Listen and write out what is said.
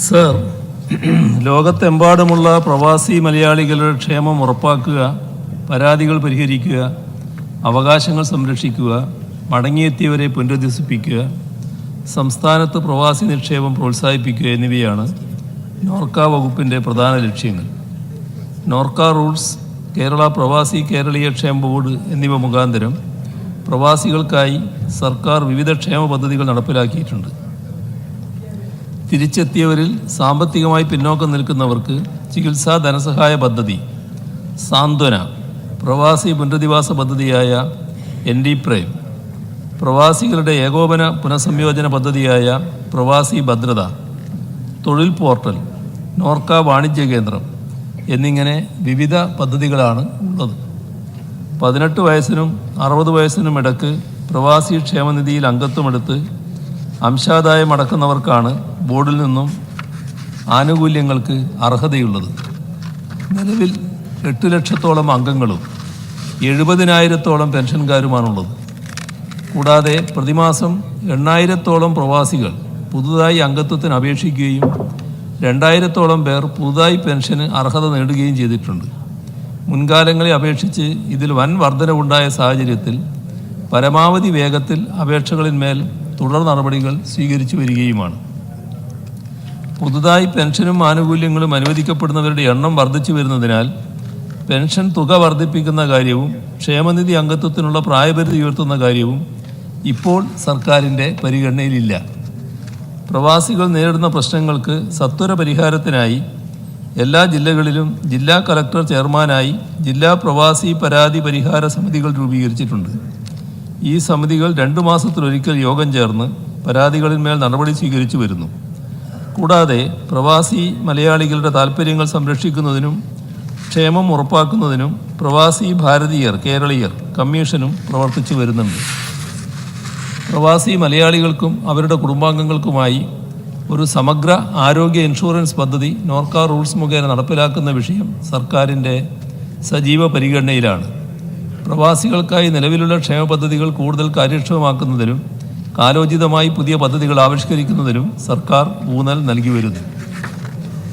Sir, ലോകത്തെമ്പാടുമുള്ള പ്രവാസി മലയാളികളുടെ ക്ഷേമം ഉറപ്പാക്കുക, പരാതികൾ പരിഹരിക്കുക, അവകാശങ്ങൾ സംരക്ഷിക്കുക, മടങ്ങിയെത്തിയവരെ പുനരധിവസിപ്പിക്കുക, സംസ്ഥാനത്ത് പ്രവാസി നിക്ഷേപം പ്രോത്സാഹിപ്പിക്കുക എന്നിവയാണ് നോർക്ക വകുപ്പിൻ്റെ പ്രധാന ലക്ഷ്യങ്ങൾ. നോർക്ക റൂൾസ്, കേരള പ്രവാസി കേരളീയ ക്ഷേമ ബോർഡ് എന്നിവ മുഖാന്തരം പ്രവാസികൾക്കായി സർക്കാർ വിവിധ ക്ഷേമ പദ്ധതികൾ നടപ്പിലാക്കിയിട്ടുണ്ട്. തിരിച്ചെത്തിയവരിൽ സാമ്പത്തികമായി പിന്നോക്കം നിൽക്കുന്നവർക്ക് ചികിത്സാ ധനസഹായ പദ്ധതി, സാന്ത്വന, പ്രവാസി പുനരധിവാസ പദ്ധതിയായ ND പ്രൈം, പ്രവാസികളുടെ ഏകോപന പുനഃസംയോജന പദ്ധതിയായ പ്രവാസി ഭദ്രത, തൊഴിൽ പോർട്ടൽ, നോർക്ക വാണിജ്യ കേന്ദ്രം എന്നിങ്ങനെ വിവിധ പദ്ധതികളാണ് ഉള്ളത്. 18 വയസ്സിനും 60 വയസ്സിനും ഇടയ്ക്ക് പ്രവാസി ക്ഷേമനിധിയിൽ അംഗത്വമെടുത്ത് അംശാദായം അടക്കുന്നവർക്കാണ് ബോർഡിൽ നിന്നും ആനുകൂല്യങ്ങൾക്ക് അർഹതയുള്ളത്. നിലവിൽ 8 ലക്ഷത്തോളം അംഗങ്ങളും 70,000-ഓളം പെൻഷൻകാരുമാണുള്ളത്. കൂടാതെ പ്രതിമാസം 8,000-ഓളം പ്രവാസികൾ പുതുതായി അംഗത്വത്തിന് അപേക്ഷിക്കുകയും 2,000-ഓളം പേർ പുതുതായി പെൻഷന് അർഹത നേടുകയും ചെയ്തിട്ടുണ്ട്. മുൻകാലങ്ങളെ അപേക്ഷിച്ച് ഇതിൽ വൻ വർധനവുണ്ടായ സാഹചര്യത്തിൽ പരമാവധി വേഗത്തിൽ അപേക്ഷകളിന്മേൽ തുടർ നടപടികൾ സ്വീകരിച്ചു വരികയുമാണ്. പുതുതായി പെൻഷനും ആനുകൂല്യങ്ങളും അനുവദിക്കപ്പെടുന്നവരുടെ എണ്ണം വർദ്ധിച്ചു വരുന്നതിനാൽ പെൻഷൻ തുക വർദ്ധിപ്പിക്കുന്ന കാര്യവും ക്ഷേമനിധി അംഗത്വത്തിനുള്ള പ്രായപരിധി ഉയർത്തുന്ന കാര്യവും ഇപ്പോൾ സർക്കാരിൻ്റെ പരിഗണനയിലില്ല. പ്രവാസികൾ നേരിടുന്ന പ്രശ്നങ്ങൾക്ക് സത്വര പരിഹാരത്തിനായി എല്ലാ ജില്ലകളിലും ജില്ലാ കളക്ടർ ചെയർമാനായി ജില്ലാ പ്രവാസി പരാതി പരിഹാര സമിതികൾ രൂപീകരിച്ചിട്ടുണ്ട്. ഈ സമിതികൾ 2 മാസത്തിലൊരിക്കൽ യോഗം ചേർന്ന് പരാതികളിന്മേൽ നടപടി സ്വീകരിച്ചു വരുന്നു. കൂടാതെ പ്രവാസി മലയാളികളുടെ താൽപ്പര്യങ്ങൾ സംരക്ഷിക്കുന്നതിനും ക്ഷേമം ഉറപ്പാക്കുന്നതിനും പ്രവാസി ഭാരതീയർ കേരളീയർ കമ്മീഷനും പ്രവർത്തിച്ചു വരുന്നുണ്ട്. പ്രവാസി മലയാളികൾക്കും അവരുടെ കുടുംബാംഗങ്ങൾക്കുമായി ഒരു സമഗ്ര ആരോഗ്യ ഇൻഷുറൻസ് പദ്ധതി നോർക്ക റൂൾസ് മുഖേന നടപ്പിലാക്കുന്ന വിഷയം സർക്കാരിൻ്റെ സജീവ പരിഗണനയിലാണ്. പ്രവാസികൾക്കായി നിലവിലുള്ള ക്ഷേമ പദ്ധതികൾ കൂടുതൽ കാര്യക്ഷമമാക്കുന്നതിനും കാലോചിതമായി പുതിയ പദ്ധതികൾ ആവിഷ്കരിക്കുന്നതിനും സർക്കാർ ഊന്നൽ നൽകി വരുന്നു.